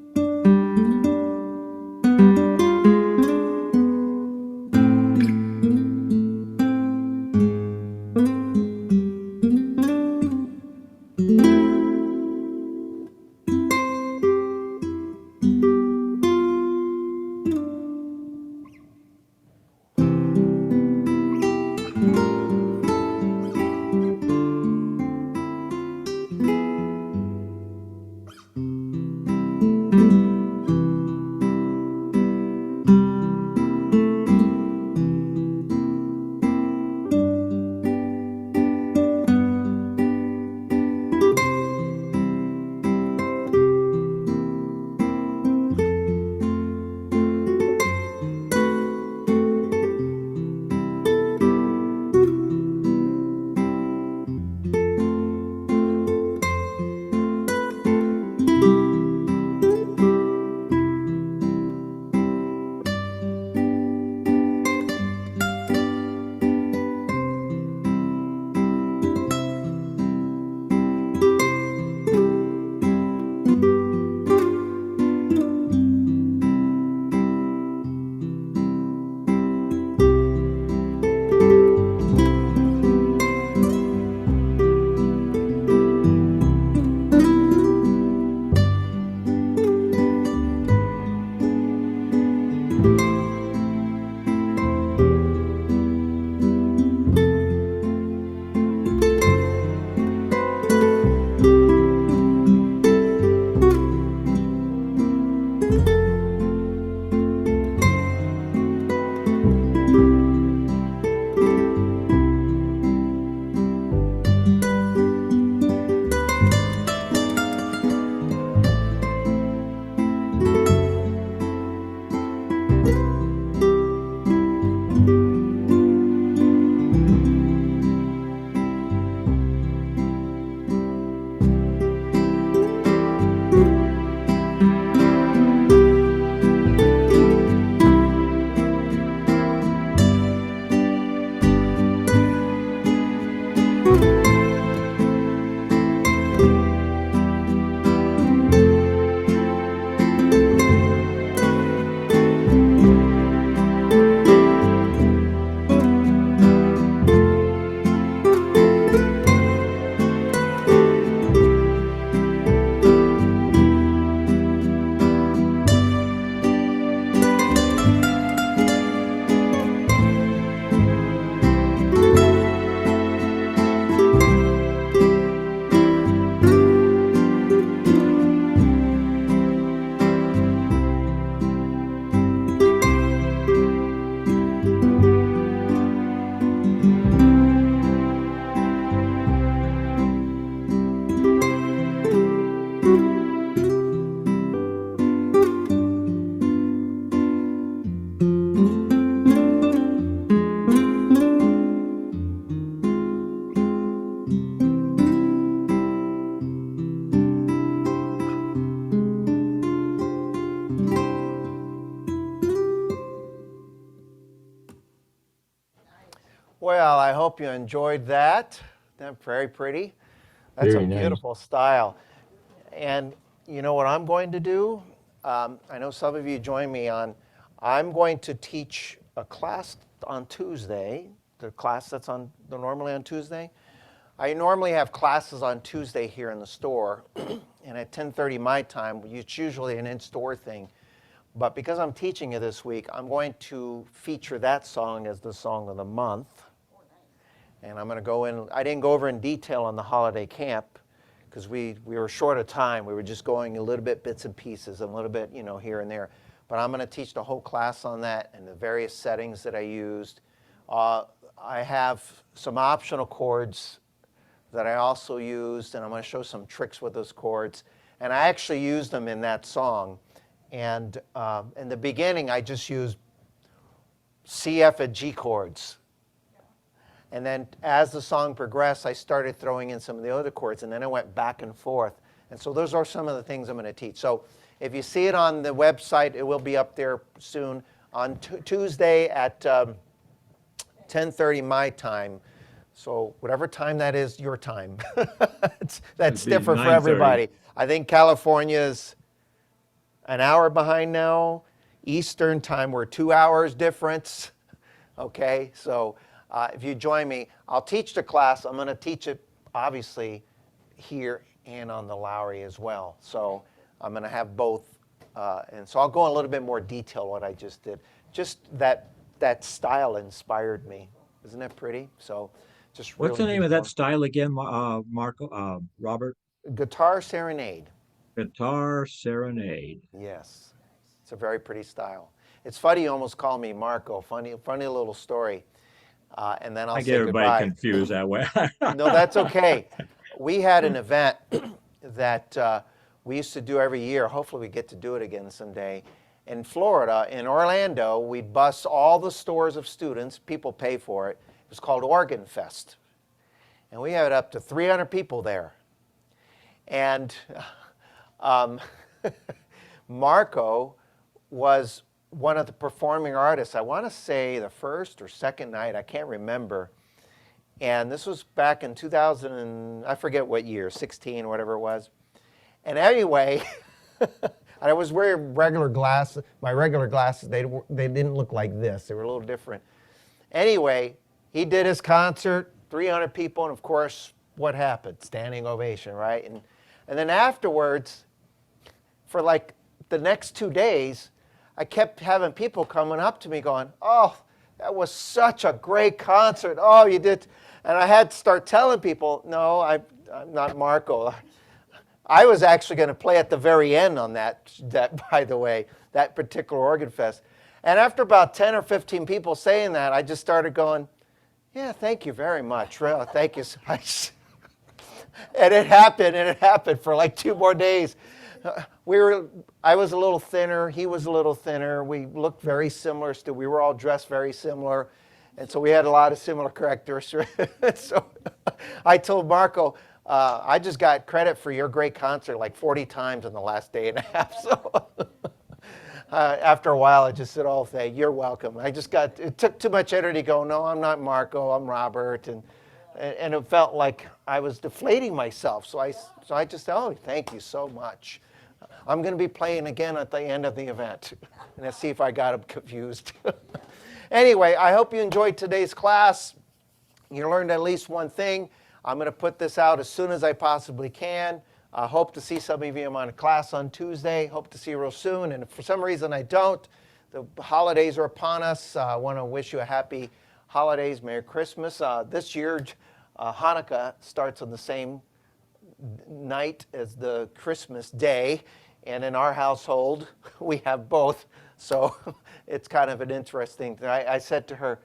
Well, I hope you enjoyed that. That's very pretty. That's Very a nice. beautiful style. And you know what I'm going to do? I know some of you join me on, I'm going to teach a class on Tuesday, the class that's on normally on Tuesday. I normally have classes on Tuesday here in the store, and at 10:30 my time, it's usually an in-store thing. But because I'm teaching it this week, I'm going to feature that song as the song of the month. And I'm going to go in, I didn't go over in detail on the holiday camp because we were short of time. We were just going a little bit bits and pieces, a little bit, here and there. But I'm going to teach the whole class on that and the various settings that I used. I have some optional chords that I also used, and I'm going to show some tricks with those chords. And I actually used them in that song. And in the beginning, I just used C, F, and G chords. And then as the song progressed, I started throwing in some of the other chords, and then I went back and forth. And so those are some of the things I'm going to teach. So if you see it on the website, it will be up there soon. On Tuesday at 10:30 my time. So whatever time that is, your time. That's different for 9:30. everybody. I think California's an hour behind now. Eastern time, we're 2 hours difference. Okay, so if you join me, I'll teach the class. I'm going to teach it obviously here and on the Lowry as well. So I'm going to have both. And so I'll go in a little bit more detail what I just did. Just that style inspired me. Isn't that pretty? So just What's really the name of that beautiful. style again, Marco, Robert? Guitar serenade. Guitar Serenade. Yes, it's a very pretty style. It's funny you almost call me Marco. Funny little story. And then I'll I say get everybody goodbye. confused that way. No, that's okay. We had an event that we used to do every year. Hopefully we get to do it again someday. In Florida, in Orlando, we'd bus all the stores of students. People pay for it. It was called Organ Fest. And we had up to 300 people there. And Marco was one of the performing artists. I want to say the first or second night, I can't remember. And this was back in 2000, and I forget what year, 16, whatever it was. And anyway, I was wearing regular glasses. My regular glasses, they didn't look like this. They were a little different. Anyway, he did his concert, 300 people, and of course, what happened? Standing ovation, right? And then afterwards, for like the next 2 days, I kept having people coming up to me going, oh, that was such a great concert. Oh, you did. And I had to start telling people, no, I'm not Marco. I was actually going to play at the very end on that, by the way, that particular Organ Fest. And after about 10 or 15 people saying that, I just started going, yeah, thank you very much. Really, thank you so much. And it happened for like 2 more days. I was a little thinner, he was a little thinner. We looked very similar still. We were all dressed very similar. And so we had a lot of similar characteristics. So I told Marco, I just got credit for your great concert like 40 times in the last day and a half. So after a while, I just said, oh, you're welcome. It took too much energy to go, no, I'm not Marco, I'm Robert. And it felt like I was deflating myself. So I just said, oh, thank you so much. I'm going to be playing again at the end of the event. And let's see if I got him confused. Anyway, I hope you enjoyed today's class. You learned at least one thing. I'm going to put this out as soon as I possibly can. I hope to see some of you in my class on Tuesday. Hope to see you real soon. And if for some reason I don't, the holidays are upon us. I want to wish you a happy holidays, Merry Christmas. This year, Hanukkah starts on the same night as the Christmas day. And in our household, we have both. So it's kind of an interesting thing. I said to her,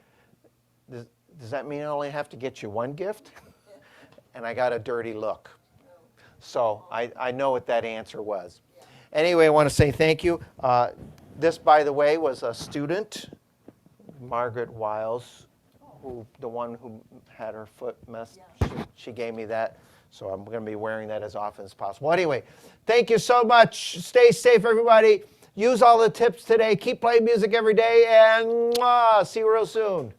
does that mean I only have to get you one gift? And I got a dirty look. So I know what that answer was. Anyway, I want to say thank you. This, by the way, was a student, Margaret Wiles, the one who had her foot messed. She gave me that. So I'm going to be wearing that as often as possible. Anyway, thank you so much. Stay safe, everybody. Use all the tips today. Keep playing music every day. And see you real soon.